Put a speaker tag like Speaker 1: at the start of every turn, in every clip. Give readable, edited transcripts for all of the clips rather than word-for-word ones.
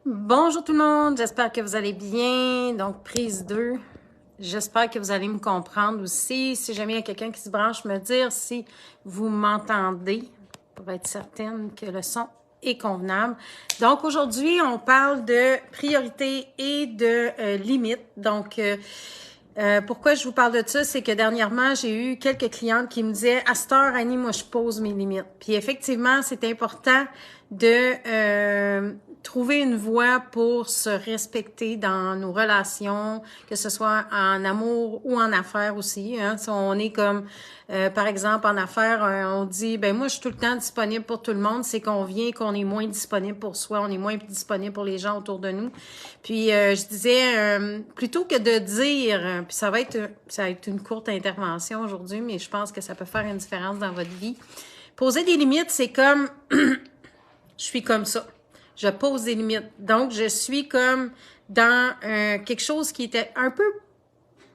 Speaker 1: Bonjour tout le monde, j'espère que vous allez bien. Donc, prise 2. J'espère que vous allez me comprendre aussi. Si jamais il y a quelqu'un qui se branche, me dire si vous m'entendez pour être certaine que le son est convenable. Donc, aujourd'hui, on parle de priorité et de limites. Donc, pourquoi je vous parle de ça, c'est que dernièrement, j'ai eu quelques clientes qui me disaient « À cette heure, Annie, moi, je pose mes limites. » Puis effectivement, c'est important de trouver une voie pour se respecter dans nos relations, que ce soit en amour ou en affaires aussi. Hein. Si on est comme, par exemple, en affaires, on dit, ben moi, je suis tout le temps disponible pour tout le monde. C'est qu'on vient qu'on est moins disponible pour soi, on est moins disponible pour les gens autour de nous. Puis, je disais, plutôt que de dire, puis ça va être une courte intervention aujourd'hui, mais je pense que ça peut faire une différence dans votre vie. Poser des limites, c'est comme, je suis comme ça. Je pose des limites. Donc, je suis comme dans quelque chose qui était un peu,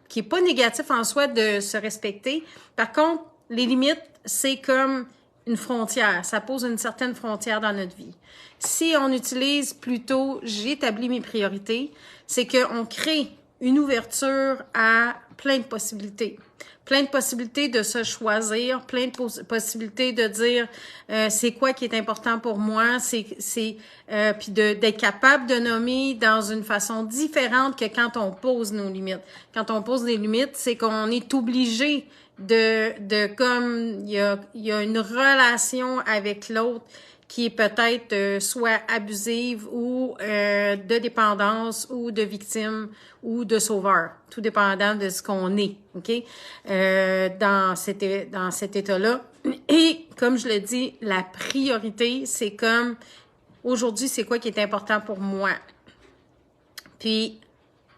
Speaker 1: qui est pas négatif en soi de se respecter. Par contre, les limites, c'est comme une frontière. Ça pose une certaine frontière dans notre vie. Si on utilise plutôt « j'établis mes priorités », c'est qu'on crée une ouverture à plein de possibilités. Plein de possibilités de se choisir, plein de possibilités de dire c'est quoi qui est important pour moi, puis d'être capable de nommer dans une façon différente que quand on pose nos limites. Quand on pose des limites, c'est qu'on est obligé de comme il y a une relation avec l'autre qui est peut-être soit abusive ou de dépendance ou de victime ou de sauveur, tout dépendant de ce qu'on est, OK? Dans cet état-là. Et comme je le dis, la priorité, c'est comme aujourd'hui, c'est quoi qui est important pour moi? Puis,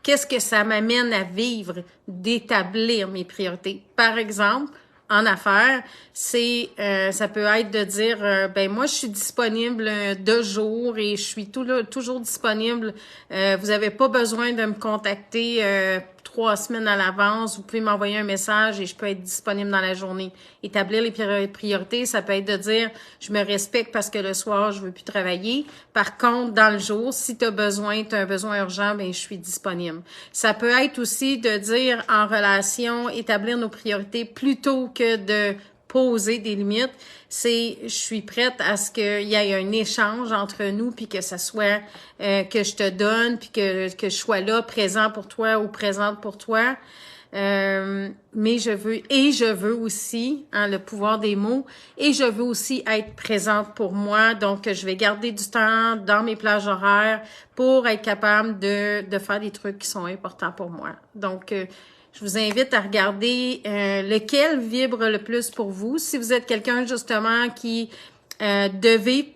Speaker 1: qu'est-ce que ça m'amène à vivre, d'établir mes priorités? Par exemple, en affaires, ça peut être de dire ben moi je suis disponible 2 jours et je suis toujours disponible. Vous avez pas besoin de me contacter 3 semaines à l'avance. Vous pouvez m'envoyer un message et je peux être disponible dans la journée. Établir les priorités, ça peut être de dire je me respecte parce que le soir je veux plus travailler. Par contre, dans le jour, si tu as un besoin urgent, ben je suis disponible. Ça peut être aussi de dire en relation, établir nos priorités plutôt que de poser des limites, c'est je suis prête à ce qu'il y ait un échange entre nous puis que ça soit que je te donne puis que je sois là présent pour toi ou présente pour toi. Mais je veux aussi, hein, le pouvoir des mots, et je veux aussi être présente pour moi. Donc, je vais garder du temps dans mes plages horaires pour être capable de faire des trucs qui sont importants pour moi. Donc, je vous invite à regarder lequel vibre le plus pour vous. Si vous êtes quelqu'un justement qui devait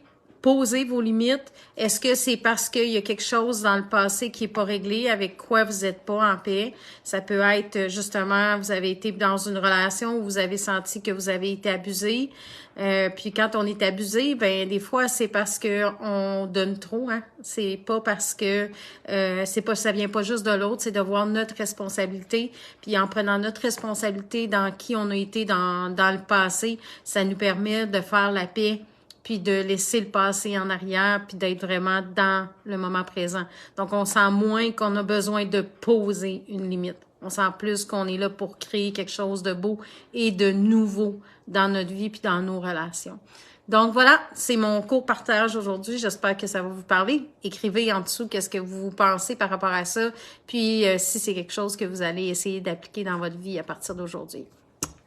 Speaker 1: poser vos limites, est-ce que c'est parce qu'il y a quelque chose dans le passé qui est pas réglé, avec quoi vous n'êtes pas en paix? Ça peut être justement, vous avez été dans une relation où vous avez senti que vous avez été abusé. Puis quand on est abusé, ben des fois c'est parce que on donne trop, hein. C'est pas parce que ça vient pas juste de l'autre, c'est de voir notre responsabilité. Puis en prenant notre responsabilité dans qui on a été dans le passé, ça nous permet de faire la paix puis de laisser le passé en arrière, puis d'être vraiment dans le moment présent. Donc, on sent moins qu'on a besoin de poser une limite. On sent plus qu'on est là pour créer quelque chose de beau et de nouveau dans notre vie puis dans nos relations. Donc, voilà, c'est mon court partage aujourd'hui. J'espère que ça va vous parler. Écrivez en dessous qu'est-ce que vous pensez par rapport à ça, puis si c'est quelque chose que vous allez essayer d'appliquer dans votre vie à partir d'aujourd'hui.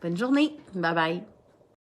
Speaker 1: Bonne journée. Bye bye.